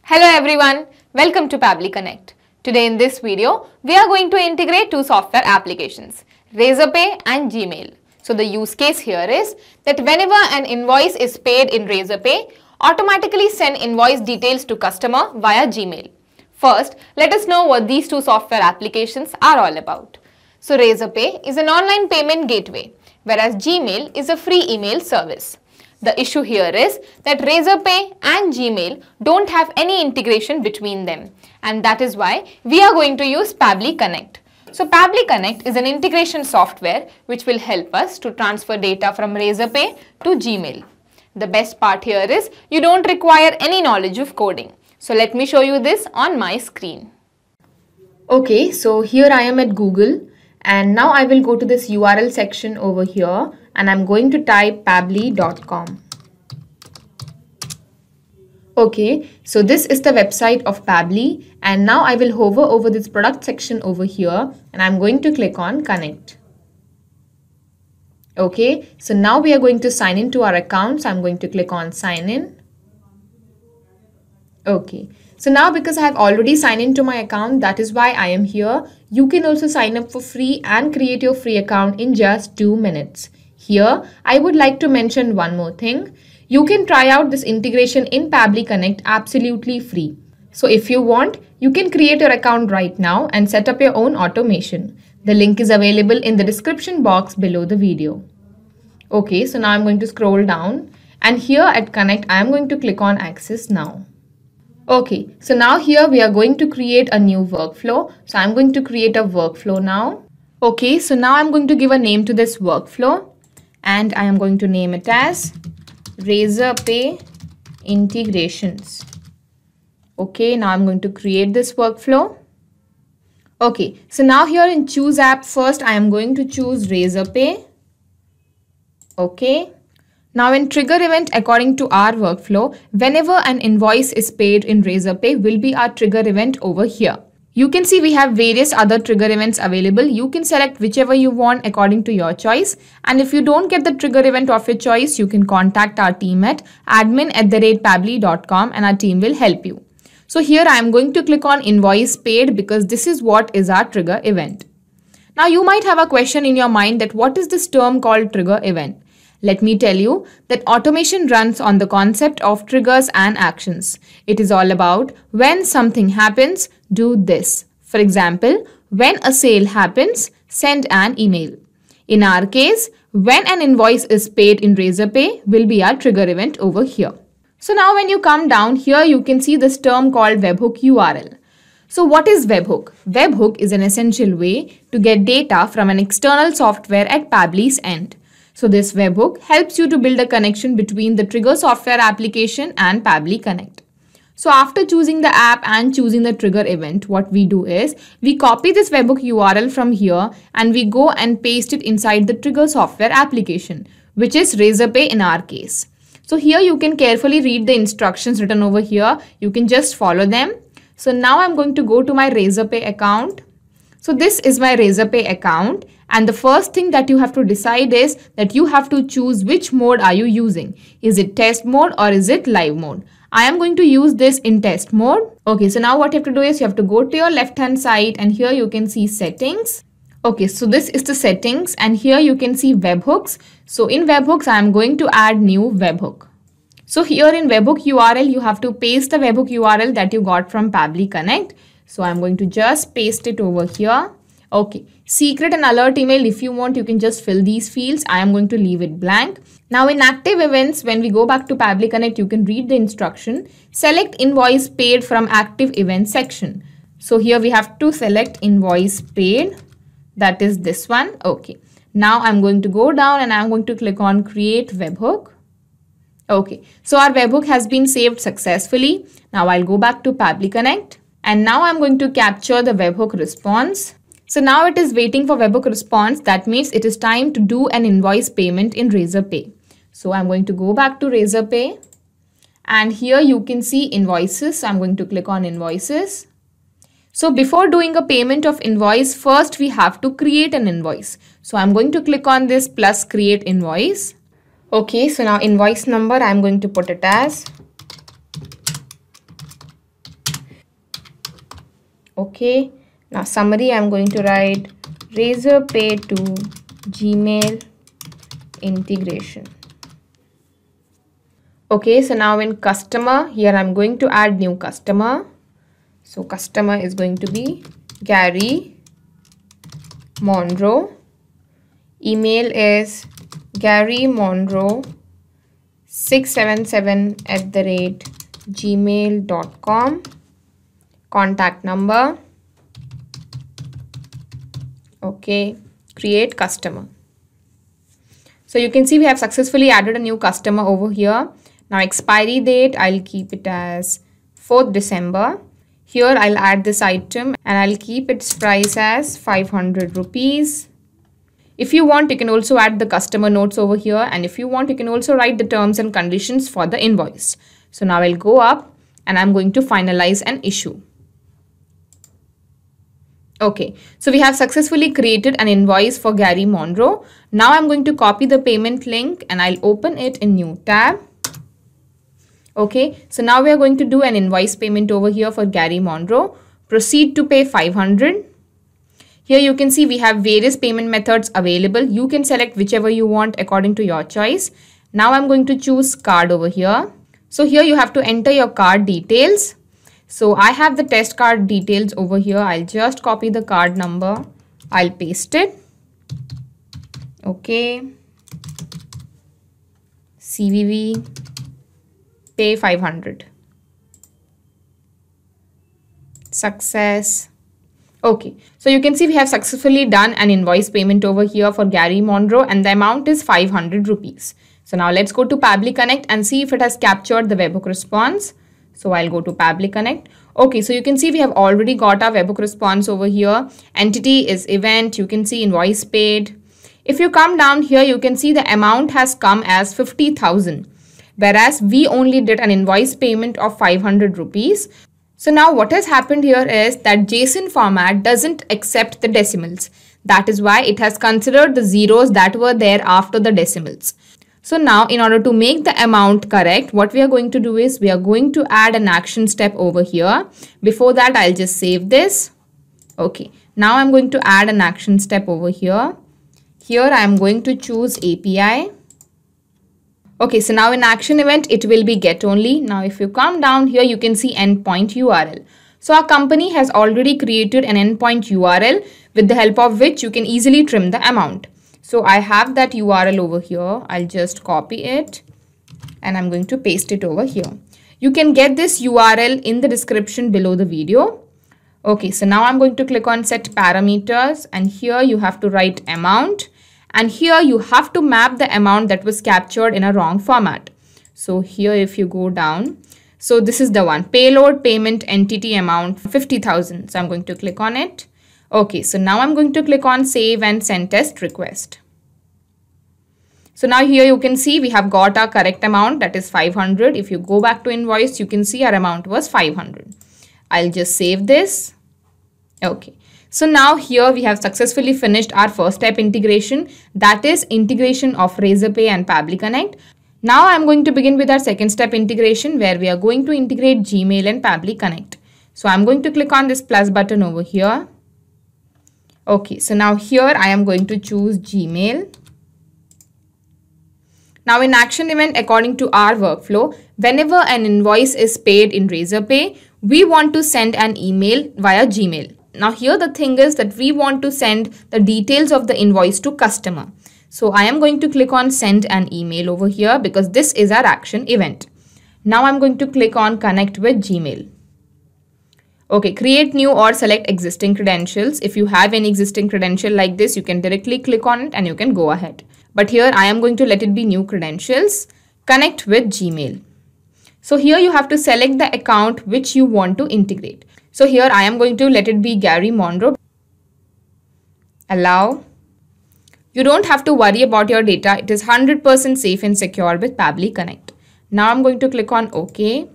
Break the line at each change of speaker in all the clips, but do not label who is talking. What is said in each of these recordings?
Hello everyone, welcome to Pabbly Connect. Today in this video, we are going to integrate two software applications, Razorpay and Gmail. So the use case here is that whenever an invoice is paid in Razorpay, automatically send invoice details to customer via Gmail. First, let us know what these two software applications are all about. So Razorpay is an online payment gateway, whereas Gmail is a free email service. The issue here is that Razorpay and Gmail don't have any integration between them, and that is why we are going to use Pabbly Connect. So Pabbly Connect is an integration software which will help us to transfer data from Razorpay to Gmail. The best part here is you don't require any knowledge of coding. So let me show you this on my screen.
Okay, so here I am at Google, and now I will go to this URL section over here and I'm going to type pabbly.com. Okay, so this is the website of Pabbly, and now I will hover over this product section over here and I'm going to click on connect. Okay, so now we are going to sign in to our account, so I'm going to click on sign in. Okay, so now because I have already signed into my account, that is why I am here. You can also sign up for free and create your free account in just 2 minutes. Here, I would like to mention one more thing. You can try out this integration in Pabbly Connect absolutely free. So if you want, you can create your account right now and set up your own automation. The link is available in the description box below the video. Okay, so now I'm going to scroll down, and here at Connect, I am going to click on Access Now. Okay, so now here we are going to create a new workflow. So I'm going to create a workflow now. Okay, so now I'm going to give a name to this workflow, and I am going to name it as Razorpay Integrations. Okay, now I'm going to create this workflow. Okay, so now here in Choose App, first I am going to choose Razorpay. Okay. Now in trigger event, according to our workflow, whenever an invoice is paid in Razorpay will be our trigger event over here. You can see we have various other trigger events available. You can select whichever you want according to your choice. And if you don't get the trigger event of your choice, you can contact our team at admin@pabbly.com and our team will help you. So here I am going to click on invoice paid because this is what is our trigger event. Now you might have a question in your mind that what is this term called trigger event? Let me tell you that automation runs on the concept of triggers and actions. It is all about when something happens, do this. For example, when a sale happens, send an email. In our case, when an invoice is paid in Razorpay will be our trigger event over here. So now when you come down here, you can see this term called webhook URL. So what is webhook? Webhook is an essential way to get data from an external software at Pabbly's end. So this webhook helps you to build a connection between the trigger software application and Pabbly Connect. So after choosing the app and choosing the trigger event, what we do is we copy this webhook URL from here and we go and paste it inside the trigger software application, which is Razorpay in our case. So here you can carefully read the instructions written over here. You can just follow them. So now I'm going to go to my Razorpay account. So this is my Razorpay account, and the first thing that you have to decide is that you have to choose which mode are you using. Is it test mode or is it live mode? I am going to use this in test mode. Okay, so now what you have to do is you have to go to your left hand side and here you can see settings. Okay, so this is the settings and here you can see webhooks. So in webhooks, I am going to add new webhook. So here in webhook URL, you have to paste the webhook URL that you got from Pabbly Connect. So I'm going to just paste it over here. Okay, secret and alert email, if you want, you can just fill these fields. I am going to leave it blank. Now in active events, when we go back to Pabbly Connect, you can read the instruction. Select invoice paid from active event section. So here we have to select invoice paid. That is this one. Okay, now I'm going to go down and I'm going to click on create webhook. Okay, so our webhook has been saved successfully. Now I'll go back to Pabbly Connect. And now I'm going to capture the webhook response. So now it is waiting for webhook response. That means it is time to do an invoice payment in Razorpay. So I'm going to go back to Razorpay. And here you can see invoices. So I'm going to click on invoices. So before doing a payment of invoice, first we have to create an invoice. So I'm going to click on this plus create invoice. Okay, so now invoice number, I'm going to put it as Okay. Now summary, I'm going to write Razorpay to Gmail integration. Okay, so now in customer, here I'm going to add new customer. So customer is going to be Gary Monroe. Email is garymonroe677@gmail.com. Contact number. Okay, create customer. So you can see we have successfully added a new customer over here. Now expiry date, I'll keep it as 4th December. Here I'll add this item and I'll keep its price as 500 rupees. If you want, you can also add the customer notes over here, and if you want, you can also write the terms and conditions for the invoice. So now I'll go up and I'm going to finalize an issue. Okay, so we have successfully created an invoice for Gary Monroe. Now I'm going to copy the payment link and I'll open it in new tab. Okay, so now we are going to do an invoice payment over here for Gary Monroe. Proceed to pay 500. Here you can see we have various payment methods available. You can select whichever you want according to your choice. Now I'm going to choose card over here. So here you have to enter your card details. So I have the test card details over here. I'll just copy the card number. I'll paste it. Okay. CVV. Pay 500. Success. Okay, so you can see we have successfully done an invoice payment over here for Gary Monroe and the amount is 500 rupees. So now let's go to Pabbly Connect and see if it has captured the webhook response. So I'll go to Pabbly Connect. Okay, so you can see we have already got our webhook response over here. Entity is event. You can see invoice paid. If you come down here, you can see the amount has come as 50,000. Whereas we only did an invoice payment of 500 rupees. So now what has happened here is that JSON format doesn't accept the decimals. That is why it has considered the zeros that were there after the decimals. So now in order to make the amount correct, what we are going to do is we are going to add an action step over here. Before that, I'll just save this. Okay, now I'm going to add an action step over here. Here I'm going to choose API. Okay, so now in action event, it will be get only. Now, if you come down here, you can see endpoint URL. So our company has already created an endpoint URL with the help of which you can easily trim the amount. So I have that URL over here. I'll just copy it and I'm going to paste it over here. You can get this URL in the description below the video. Okay, so now I'm going to click on set parameters and here you have to write amount. And here you have to map the amount that was captured in a wrong format. So here if you go down, so this is the one, payload payment entity amount 50,000. So I'm going to click on it. Okay, so now I'm going to click on save and send test request. So now here you can see we have got our correct amount, that is 500. If you go back to invoice, you can see our amount was 500. I'll just save this. Okay. So now here we have successfully finished our first step integration, that is integration of Razorpay and Pabbly Connect. Now I'm going to begin with our second step integration where we are going to integrate Gmail and Pabbly Connect. So I'm going to click on this plus button over here. Okay, so now here I am going to choose Gmail. Now in action event, according to our workflow, whenever an invoice is paid in Razorpay, we want to send an email via Gmail. Now here the thing is that we want to send the details of the invoice to customer. So I am going to click on send an email over here because this is our action event. Now I'm going to click on connect with Gmail. Okay, create new or select existing credentials. If you have any existing credential like this, you can directly click on it and you can go ahead. But here I am going to let it be new credentials. Connect with Gmail. So here you have to select the account which you want to integrate. So here I am going to let it be Gary Monroe. Allow. You don't have to worry about your data. It is 100% safe and secure with Pabbly Connect. Now I'm going to click on OK.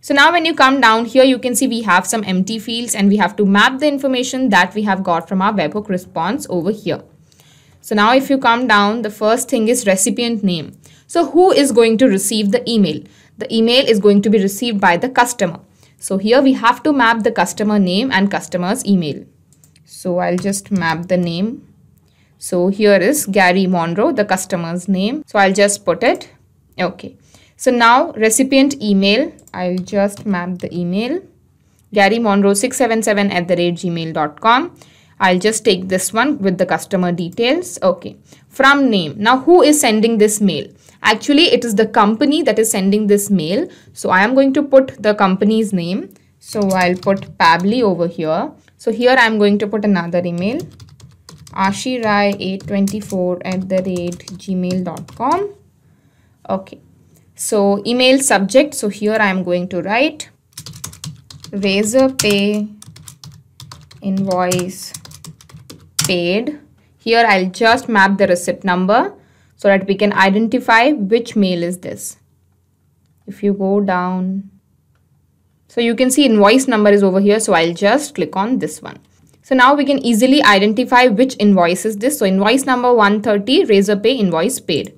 So now when you come down here, you can see we have some empty fields and we have to map the information that we have got from our webhook response over here. So now if you come down, the first thing is recipient name. So who is going to receive the email? The email is going to be received by the customer. So here we have to map the customer name and customer's email. So I'll just map the name. So here is Gary Monroe, the customer's name. So I'll just put it. Okay. So now recipient email, I'll just map the email. Gary Monroe 677@gmail.com. I'll just take this one with the customer details. Okay. From name. Now who is sending this mail? Actually, it is the company that is sending this mail. So I am going to put the company's name. So I'll put Pabbly over here. So here I am going to put another email. ashirai824@gmail.com. Okay. So email subject. So here I am going to write Razorpay invoice paid. Here I'll just map the receipt number so that we can identify which mail is this. If you go down, so you can see invoice number is over here. So I'll just click on this one. So now we can easily identify which invoice is this. So invoice number 130, Razorpay invoice paid.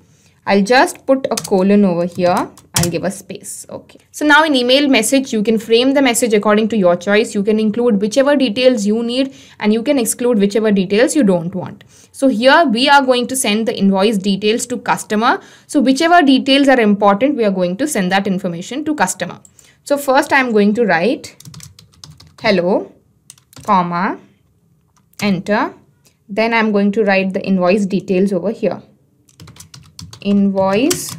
I'll just put a colon over here. I'll give a space. Okay. So now in email message, you can frame the message according to your choice. You can include whichever details you need and you can exclude whichever details you don't want. So here we are going to send the invoice details to customer. So whichever details are important, we are going to send that information to customer. So first I'm going to write hello, comma, enter. Then I'm going to write the invoice details over here. Invoice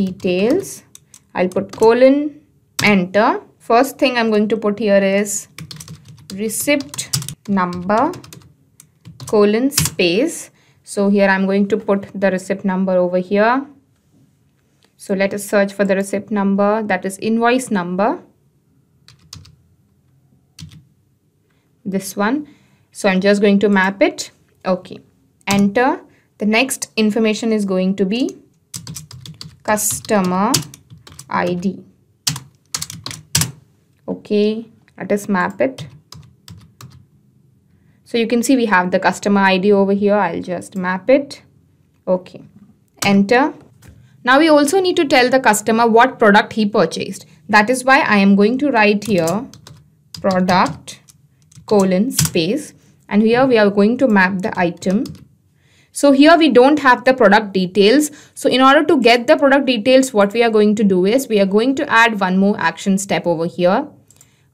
details. I'll put colon, enter. First thing I'm going to put here is receipt number, colon, space. So here I'm going to put the receipt number over here. So let us search for the receipt number, that is invoice number. This one. So I'm just going to map it. Okay. Enter. The next information is going to be customer ID. Okay. Let us map it. So you can see we have the customer ID over here. I'll just map it. Okay. Enter. Now we also need to tell the customer what product he purchased. That is why I am going to write here product, colon, space. And here we are going to map the item. So here we don't have the product details. So in order to get the product details, what we are going to do is we are going to add one more action step over here.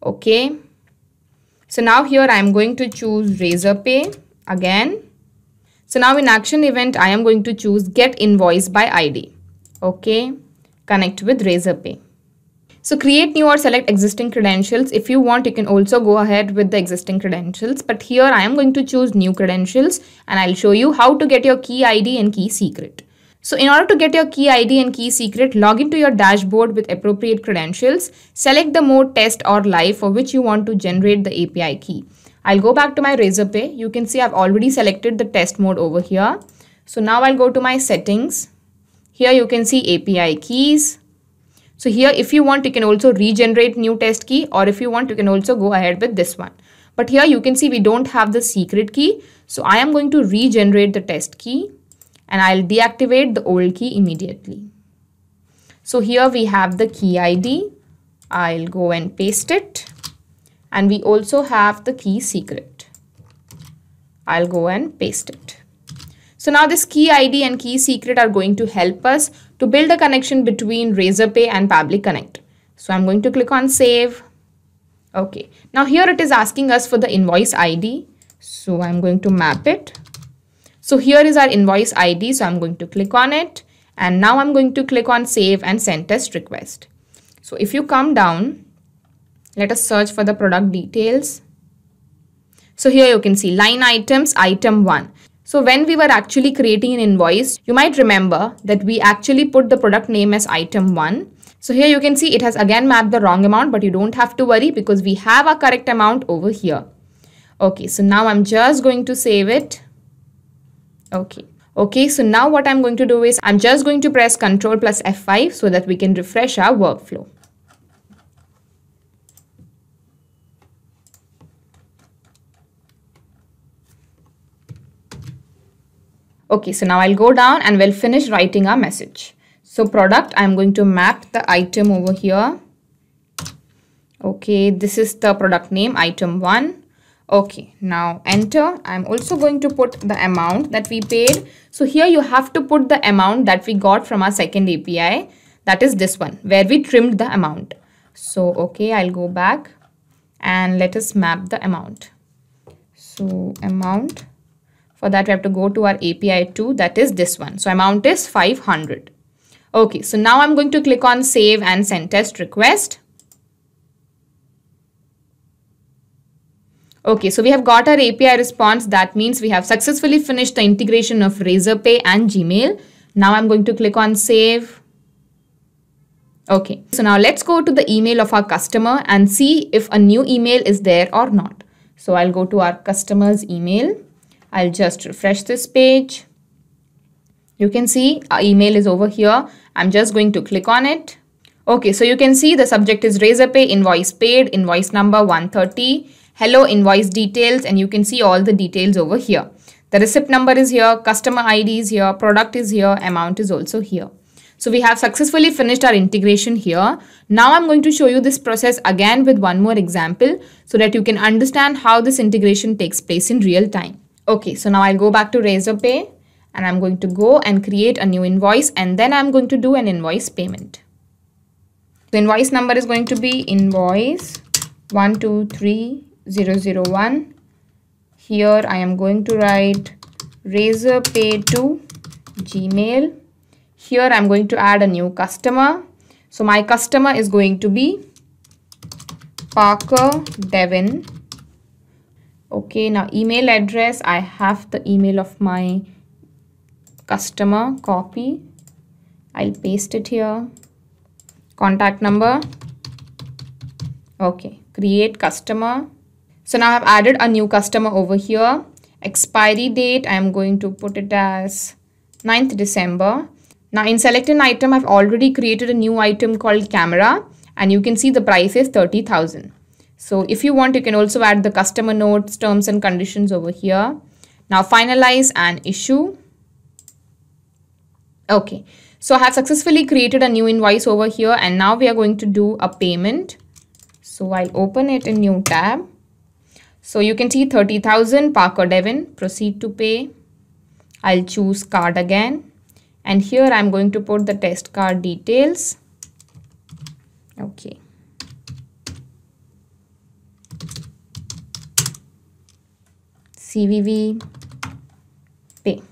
Okay. So now here I am going to choose Razorpay again. So now in action event, I am going to choose get invoice by ID. Okay. Connect with Razorpay. So create new or select existing credentials. If you want, you can also go ahead with the existing credentials. But here I am going to choose new credentials and I'll show you how to get your key ID and key secret. So in order to get your key ID and key secret, log into your dashboard with appropriate credentials. Select the mode test or live for which you want to generate the API key. I'll go back to my Razorpay. You can see I've already selected the test mode over here. So now I'll go to my settings. Here you can see API keys. So here if you want, you can also regenerate new test key, or if you want, you can also go ahead with this one. But here you can see we don't have the secret key. So I am going to regenerate the test key and I'll deactivate the old key immediately. So here we have the key ID. I'll go and paste it. And we also have the key secret. I'll go and paste it. So now this key ID and key secret are going to help us to build a connection between Razorpay and Pabbly Connect. So I'm going to click on save. Okay. Now here it is asking us for the invoice ID. So I'm going to map it. So here is our invoice ID. So I'm going to click on it. And now I'm going to click on save and send test request. So if you come down, let us search for the product details. So here you can see line items, item 1. So when we were actually creating an invoice, you might remember that we actually put the product name as item 1. So here you can see it has again mapped the wrong amount, but you don't have to worry because we have a correct amount over here. Okay, so now I'm just going to save it. Okay, so now what I'm going to do is I'm just going to press Ctrl plus F5 so that we can refresh our workflow. Okay, so now I'll go down and we'll finish writing our message. So product, I'm going to map the item over here. Okay, this is the product name, item 1. Okay, now enter. I'm also going to put the amount that we paid. So here you have to put the amount that we got from our second API. That is this one, where we trimmed the amount. So, okay, I'll go back and let us map the amount. So, amount. For that, we have to go to our API 2, that is this one. So, amount is 500. Okay, so now I'm going to click on save and send test request. Okay, so we have got our API response. That means we have successfully finished the integration of Razorpay and Gmail. Now I'm going to click on save. Okay, so now let's go to the email of our customer and see if a new email is there or not. So I'll go to our customer's email. I'll just refresh this page. You can see our email is over here. I'm just going to click on it. Okay, so you can see the subject is Razorpay, invoice paid, invoice number 130. Hello, invoice details, and you can see all the details over here. The receipt number is here, customer ID is here, product is here, amount is also here. So we have successfully finished our integration here. Now I'm going to show you this process again with one more example so that you can understand how this integration takes place in real time. Okay, so now I'll go back to Razorpay and I'm going to go and create a new invoice and then I'm going to do an invoice payment. The invoice number is going to be invoice 123001. Here I am going to write Razorpay to Gmail. Here I'm going to add a new customer. So my customer is going to be Parker Devin. Okay, now email address. I have the email of my customer. Copy. I'll paste it here. Contact number. Okay, create customer. So now I've added a new customer over here. Expiry date, I'm going to put it as 9th December. Now in select an item, I've already created a new item called camera and you can see the price is 30,000. So if you want, you can also add the customer notes, terms and conditions over here. Now finalize and issue. Okay, so I have successfully created a new invoice over here and now we are going to do a payment. So I'll open it in new tab. So you can see 30,000 Parker Devin, proceed to pay. I'll choose card again. And here I'm going to put the test card details. Okay. CVV pay.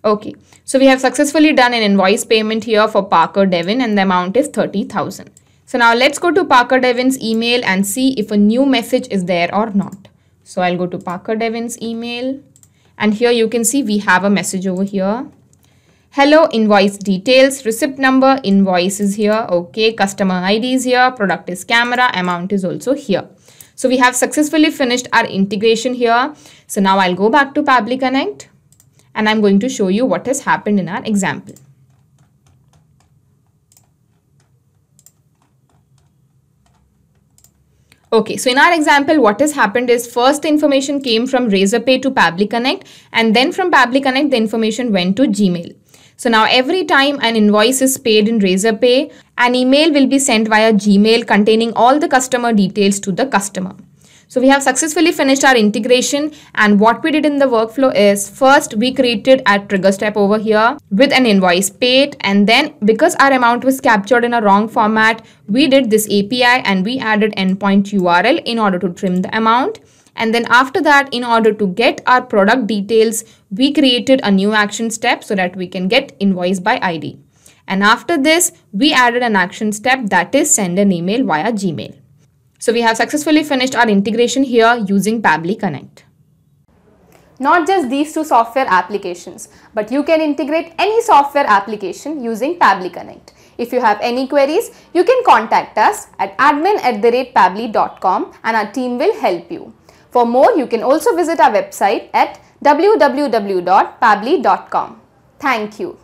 Okay, so we have successfully done an invoice payment here for Parker Devin and the amount is 30,000. So now let's go to Parker Devin's email and see if a new message is there or not. So I'll go to Parker Devin's email and here you can see we have a message over here. Hello, invoice details, receipt number, invoice is here. Okay, customer ID is here, product is camera, amount is also here. So we have successfully finished our integration here. So now I'll go back to Pabbly Connect and I'm going to show you what has happened in our example. Okay, so in our example, what has happened is first the information came from Razorpay to Pabbly Connect and then from Pabbly Connect, the information went to Gmail. So now every time an invoice is paid in Razorpay, an email will be sent via Gmail containing all the customer details to the customer. So we have successfully finished our integration and what we did in the workflow is first we created a trigger step over here with an invoice paid and then because our amount was captured in a wrong format, we did this API and we added endpoint URL in order to trim the amount. And then after that, in order to get our product details, we created a new action step so that we can get invoice by ID. And after this, we added an action step that is send an email via Gmail. So we have successfully finished our integration here using Pabbly Connect.
Not just these two software applications, but you can integrate any software application using Pabbly Connect. If you have any queries, you can contact us at admin@pabbly.com and our team will help you. For more, you can also visit our website at www.pabbly.com. Thank you.